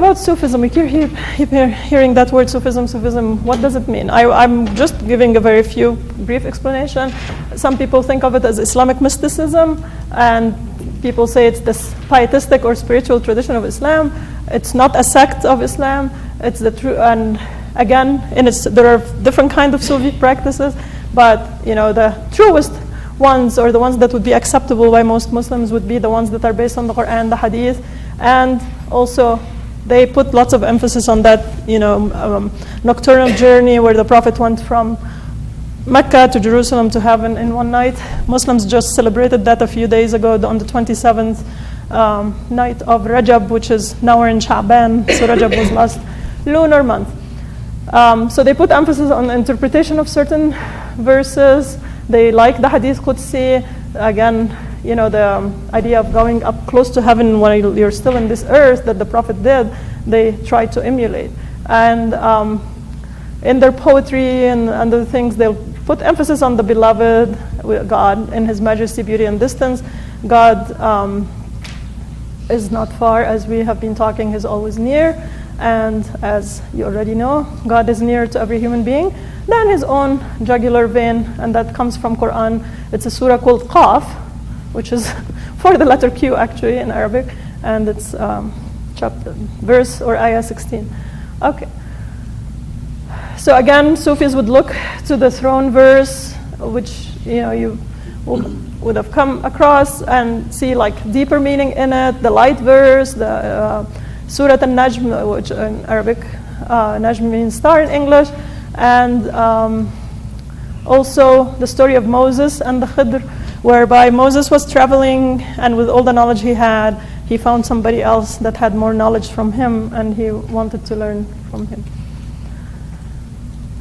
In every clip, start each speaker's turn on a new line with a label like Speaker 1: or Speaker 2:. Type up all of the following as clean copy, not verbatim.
Speaker 1: About Sufism, we keep hearing that word Sufism. What does it mean? I'm just giving a very few brief explanation. Some people think of it as Islamic mysticism, and people say it's this pietistic or spiritual tradition of Islam. It's not a sect of Islam. It's the true, and again, there are different kinds of Sufi practices, but the truest ones, or the ones that would be acceptable by most Muslims, would be the ones that are based on the Quran, the Hadith, and also they put lots of emphasis on that, nocturnal journey where the Prophet went from Mecca to Jerusalem to heaven in one night. Muslims just celebrated that a few days ago on the 27th night of Rajab, which is now we're in Sha'ban, so Rajab was last lunar month. So they put emphasis on the interpretation of certain verses. They like the Hadith Qudsi, again, the idea of going up close to heaven while you're still in this earth that the Prophet did, they try to emulate. And in their poetry and other things, they'll put emphasis on the beloved, God, in His majesty, beauty, and distance. God is not far, as we have been talking, He's always near. And as you already know, God is near to every human being. Then His own jugular vein, and that comes from Quran. It's a surah called Qaf, which is for the letter Q actually in Arabic, and it's chapter, verse or ayah 16. Okay. So again, Sufis would look to the throne verse, which you would have come across, and see like deeper meaning in it. The light verse, the Surah Al-Najm, which in Arabic, Najm means star in English, and also the story of Moses and the Khidr, whereby Moses was traveling, and with all the knowledge he had, he found somebody else that had more knowledge from him, and he wanted to learn from him.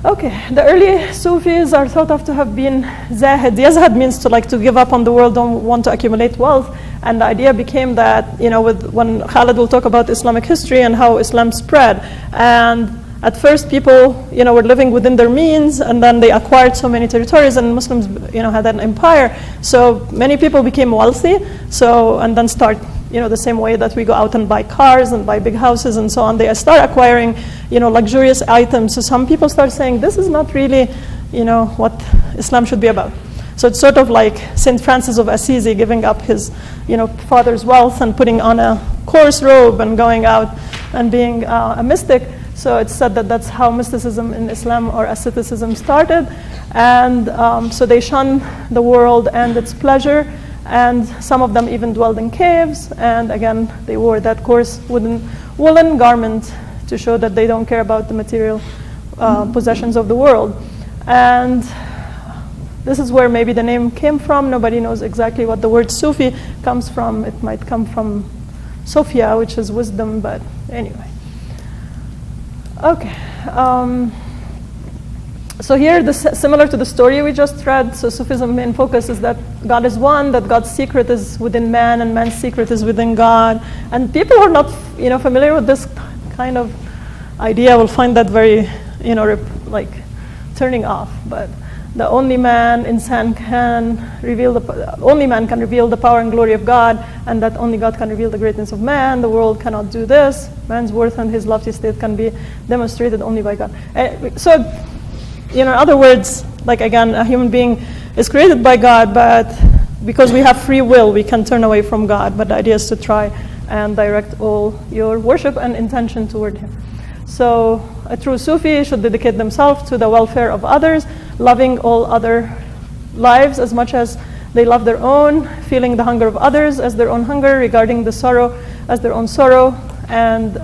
Speaker 1: Okay, the early Sufis are thought of to have been zahid. Yazhad means to give up on the world, don't want to accumulate wealth. And the idea became that, when Khalid will talk about Islamic history and how Islam spread, and at first people, were living within their means, and then they acquired so many territories, and Muslims, had an empire. So many people became wealthy. And then start, the same way that we go out and buy cars and buy big houses and so on. They start acquiring, luxurious items. So some people start saying, this is not really, what Islam should be about. So it's sort of like St. Francis of Assisi giving up his, father's wealth and putting on a coarse robe and going out and being a mystic. So it's said that that's how mysticism in Islam or asceticism started. And so they shun the world and its pleasure. And some of them even dwelled in caves. And again, they wore that coarse woolen garment to show that they don't care about the material possessions of the world. And this is where maybe the name came from. Nobody knows exactly what the word Sufi comes from. It might come from Sophia, which is wisdom, but anyway. Okay. So here, similar to the story we just read, so Sufism main focus is that God is one, that God's secret is within man, and man's secret is within God. And people who are not, familiar with this kind of idea will find that very, turning off. But the only man, insan, only man can reveal the power and glory of God, and that only God can reveal the greatness of man. The world cannot do this. Man's worth and his lofty state can be demonstrated only by God. In other words, again, a human being is created by God, but because we have free will, we can turn away from God. But the idea is to try and direct all your worship and intention toward Him. So a true Sufi should dedicate themselves to the welfare of others, loving all other lives as much as they love their own, feeling the hunger of others as their own hunger, regarding the sorrow as their own sorrow. And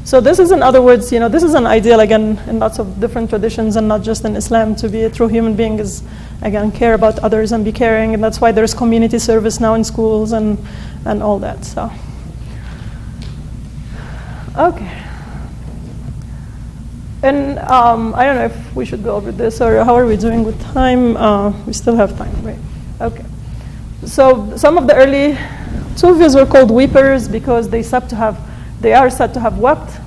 Speaker 1: so this is, in other words, this is an ideal, again, in lots of different traditions and not just in Islam. To be a true human being is, again, care about others and be caring. And that's why there's community service now in schools and all that. So, okay. And I don't know if we should go over this, or how are we doing with time? We still have time, right? Okay. So some of the early Sufis were called weepers because they are said to have wept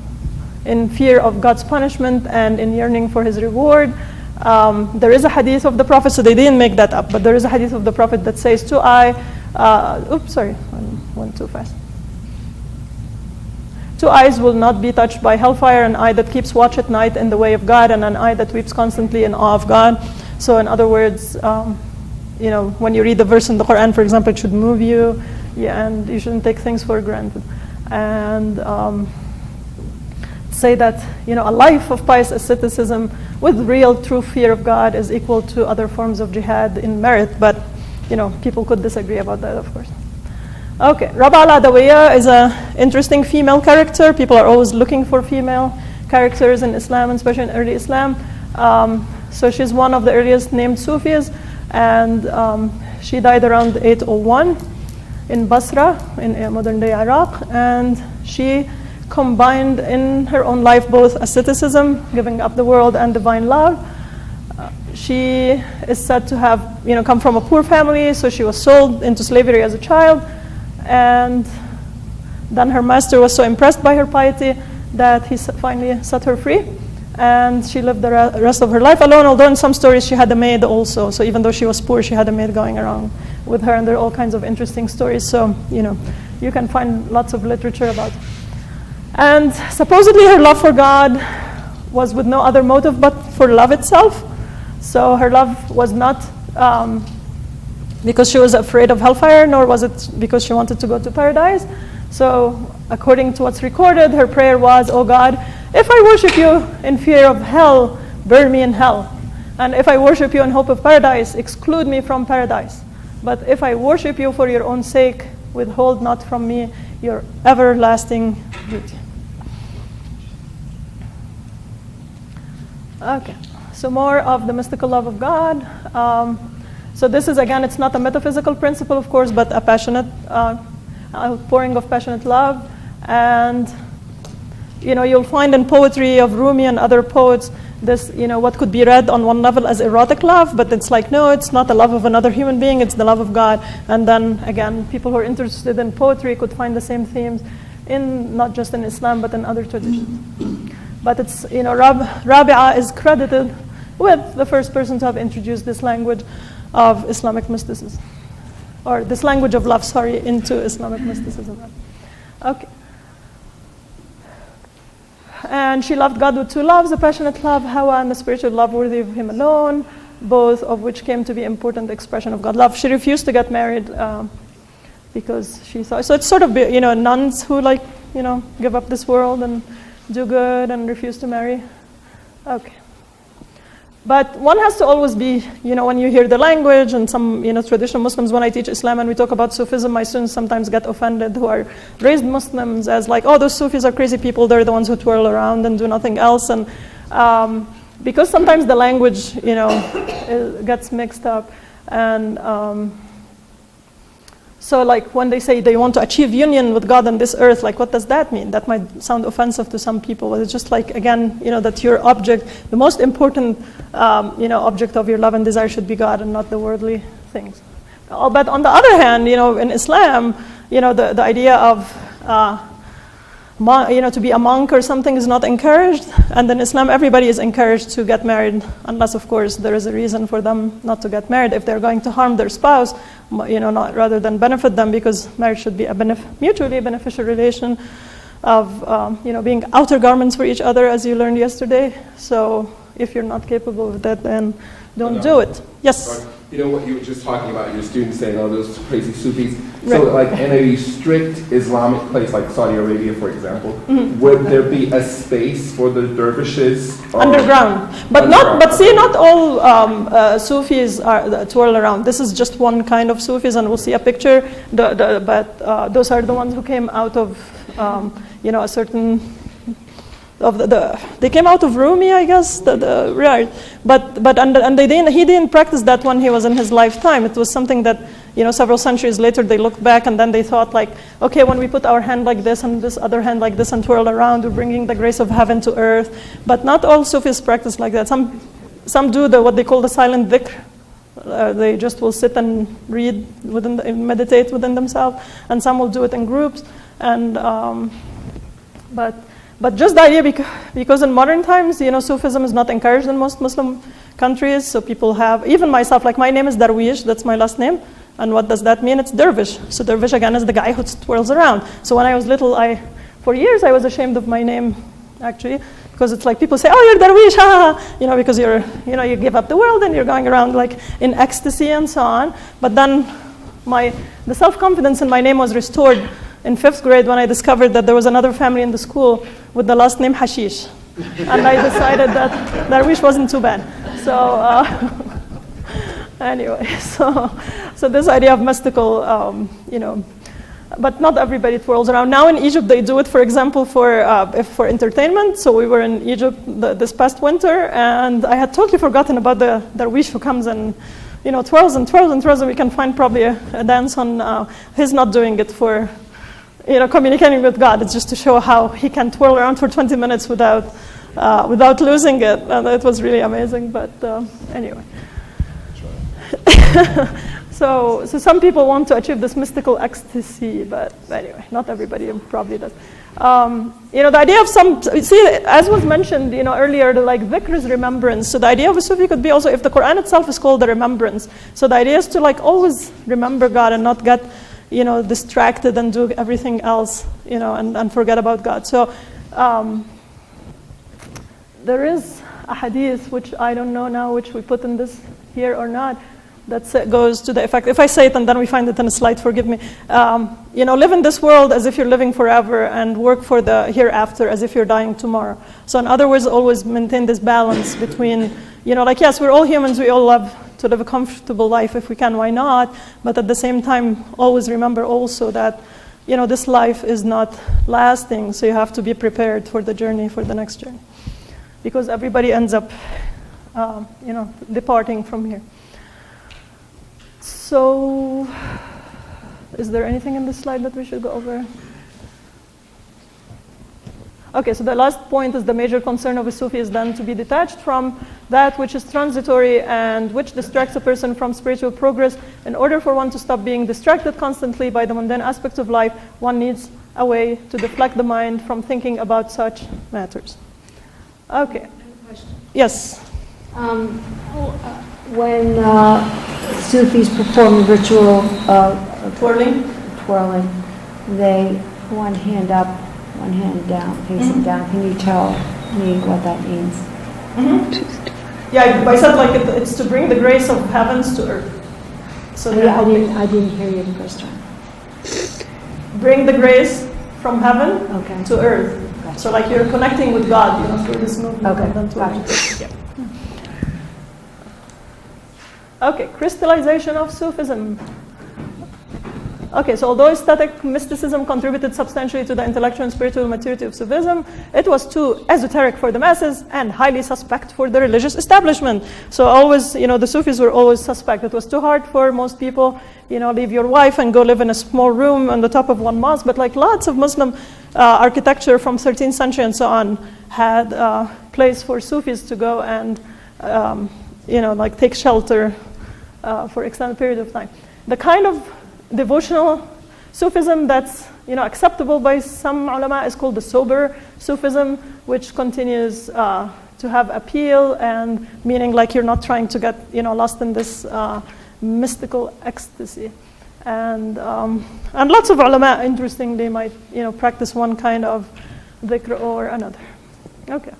Speaker 1: in fear of God's punishment and in yearning for His reward. There is a hadith of the Prophet, so they didn't make that up, but there is a hadith of the Prophet that says, went too fast. 2 eyes will not be touched by hellfire, an eye that keeps watch at night in the way of God, and an eye that weeps constantly in awe of God. So in other words, when you read the verse in the Quran, for example, it should move you, and you shouldn't take things for granted. And say that a life of pious asceticism with real true fear of God is equal to other forms of jihad in merit, but people could disagree about that, of course. Okay, Rabia al-Adawiyya is an interesting female character. People are always looking for female characters in Islam, and especially in early Islam. So she's one of the earliest named Sufis, and she died around 801 in Basra, in modern-day Iraq, and she combined in her own life both asceticism, giving up the world, and divine love. She is said to have come from a poor family, so she was sold into slavery as a child, and then her master was so impressed by her piety that he finally set her free, and she lived the rest of her life alone, although in some stories she had a maid also. So even though she was poor, she had a maid going around with her, and there are all kinds of interesting stories. So you can find lots of literature about it. And supposedly her love for God was with no other motive but for love itself. So her love was not because she was afraid of hellfire, nor was it because she wanted to go to paradise. So according to what's recorded, her prayer was, "Oh God, if I worship you in fear of hell, burn me in hell. And if I worship you in hope of paradise, exclude me from paradise. But if I worship you for your own sake, withhold not from me your everlasting beauty." Okay, so more of the mystical love of God. So this is, again, it's not a metaphysical principle, of course, but a passionate outpouring of passionate love. And you'll find in poetry of Rumi and other poets this, what could be read on one level as erotic love, but it's like, no, it's not the love of another human being, it's the love of God. And then, again, people who are interested in poetry could find the same themes in not just in Islam, but in other traditions. But it's, Rabia is credited with the first person to have introduced this language of Islamic mysticism, or this language of love, into Islamic mysticism. Okay. And she loved God with 2 loves, a passionate love, Hawa, and the spiritual love worthy of Him alone, both of which came to be important expression of God love. She refused to get married because she thought, so it's sort of, nuns who give up this world and do good and refuse to marry. Okay. But one has to always be, when you hear the language, and some, traditional Muslims, when I teach Islam and we talk about Sufism, my students sometimes get offended who are raised Muslims as like, oh, those Sufis are crazy people, they're the ones who twirl around and do nothing else. And because sometimes the language, it gets mixed up. And so like when they say they want to achieve union with God on this earth, like what does that mean? That might sound offensive to some people, but it's just like, again, that your object, the most important, object of your love and desire should be God and not the worldly things. But on the other hand, in Islam, the idea of, to be a monk or something is not encouraged. And in Islam, everybody is encouraged to get married, unless, of course, there is a reason for them not to get married. If they're going to harm their spouse, not rather than benefit them, because marriage should be a mutually beneficial relation of, being outer garments for each other, as you learned yesterday. So if you're not capable of that, then don't do it. Yes?
Speaker 2: What you were just talking about, your students saying, oh, those crazy Sufis. So like in a strict Islamic place like Saudi Arabia, for example, would there be a space for the dervishes?
Speaker 1: Underground. But not all Sufis are twirl around. This is just one kind of Sufis, and we'll see a picture. But those are the ones who came out of, a certain... they came out of Rumi, I guess. Right. But he didn't practice that when he was in his lifetime. It was something that several centuries later they looked back and then they thought like, okay, when we put our hand like this and this other hand like this and twirl around, we're bringing the grace of heaven to earth. But not all Sufis practice like that. Some do what they call the silent dhikr. They just will sit and read meditate within themselves, and some will do it in groups. And But just the idea, because in modern times, Sufism is not encouraged in most Muslim countries. So people have, even myself, like my name is Darwish, that's my last name. And what does that mean? It's dervish. So dervish, again, is the guy who twirls around. So when I was little, I for years I was ashamed of my name, actually, because it's like people say, oh, you're Darwish, because you give up the world and you're going around like in ecstasy and so on. But then the self-confidence in my name was restored in 5th grade when I discovered that there was another family in the school with the last name Hashish. And I decided that Darwish wasn't too bad. So anyway, so this idea of mystical, but not everybody twirls around. Now in Egypt, they do it, for example, for entertainment. So we were in Egypt this past winter, and I had totally forgotten about the Darwish who comes and twirls and twirls and twirls, and we can find probably a dance on. He's not doing it for communicating with God. It's just to show how he can twirl around for 20 minutes without losing it, and it was really amazing. But anyway. So some people want to achieve this mystical ecstasy, but anyway, not everybody probably does. The idea of as was mentioned, earlier, like dhikr is remembrance. So the idea of a Sufi could be also, if the Quran itself is called the remembrance. So the idea is to like always remember God and not get, distracted and do everything else, and forget about God. So there is a hadith, which I don't know now, which we put in this here or not, that goes to the effect, if I say it and then we find it in a slide, forgive me. Live in this world as if you're living forever and work for the hereafter as if you're dying tomorrow. So in other words, always maintain this balance between, yes, we're all humans, we all love to live a comfortable life if we can, why not? But at the same time, always remember also that, this life is not lasting, so you have to be prepared for the journey, for the next journey. Because everybody ends up, departing from here. So, is there anything in this slide that we should go over? Okay, so the last point is the major concern of a Sufi is then to be detached from that which is transitory and which distracts a person from spiritual progress. In order for one to stop being distracted constantly by the mundane aspects of life, one needs a way to deflect the mind from thinking about such matters. Okay.
Speaker 3: I have a question.
Speaker 1: Yes.
Speaker 3: When Sufis perform ritual
Speaker 1: Twirling,
Speaker 3: they one hand up, one hand down, facing down. Can you tell me what that means?
Speaker 1: Mm-hmm. Yeah, I said like it's to bring the grace of heavens to earth. So
Speaker 3: I didn't hear you the first time.
Speaker 1: Bring the grace from heaven to earth.
Speaker 3: Gotcha.
Speaker 1: So like you're connecting with God, through this movement.
Speaker 3: Okay,
Speaker 1: And then
Speaker 3: gotcha.
Speaker 1: Yeah. Okay, crystallization of Sufism. Okay, so although aesthetic mysticism contributed substantially to the intellectual and spiritual maturity of Sufism, it was too esoteric for the masses and highly suspect for the religious establishment. So always, the Sufis were always suspect. It was too hard for most people, leave your wife and go live in a small room on the top of one mosque. But like lots of Muslim architecture from 13th century and so on had a place for Sufis to go and, take shelter for extended period of time. The kind of devotional Sufism that's acceptable by some ulama is called the sober Sufism, which continues to have appeal and meaning like you're not trying to get lost in this mystical ecstasy. And lots of ulama, interestingly, might practice one kind of dhikr or another. Okay,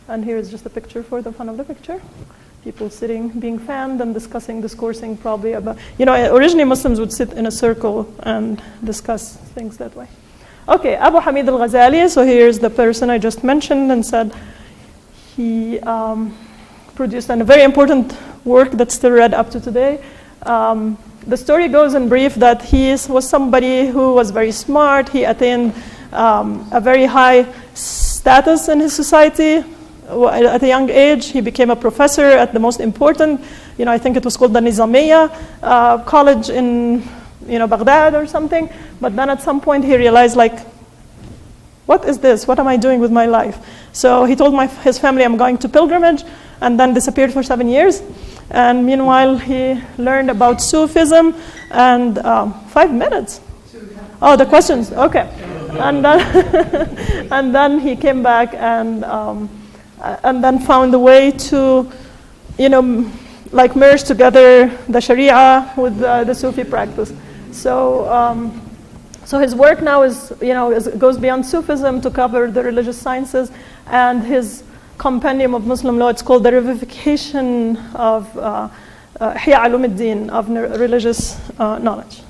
Speaker 1: and here is just a picture for the fun of the picture. People sitting, being fanned and discoursing probably about, originally Muslims would sit in a circle and discuss things that way. Okay, Abu Hamid Al-Ghazali, so here's the person I just mentioned and said he produced a very important work that's still read up to today. The story goes in brief that he was somebody who was very smart. He attained a very high status in his society. At a young age, he became a professor at the most important, I think it was called the Nizamiya college in, Baghdad or something. But then at some point he realized, what is this? What am I doing with my life? So he told his family, I'm going to pilgrimage, and then disappeared for 7 years. And meanwhile, he learned about Sufism and 5 minutes. Oh, the questions, okay. And then, and then he came back and then found a way to, merge together the Sharia with the Sufi practice. So So his work now goes beyond Sufism to cover the religious sciences, and his compendium of Muslim law, it's called the Revocation of Ihya Ulum ad-Din, of religious knowledge.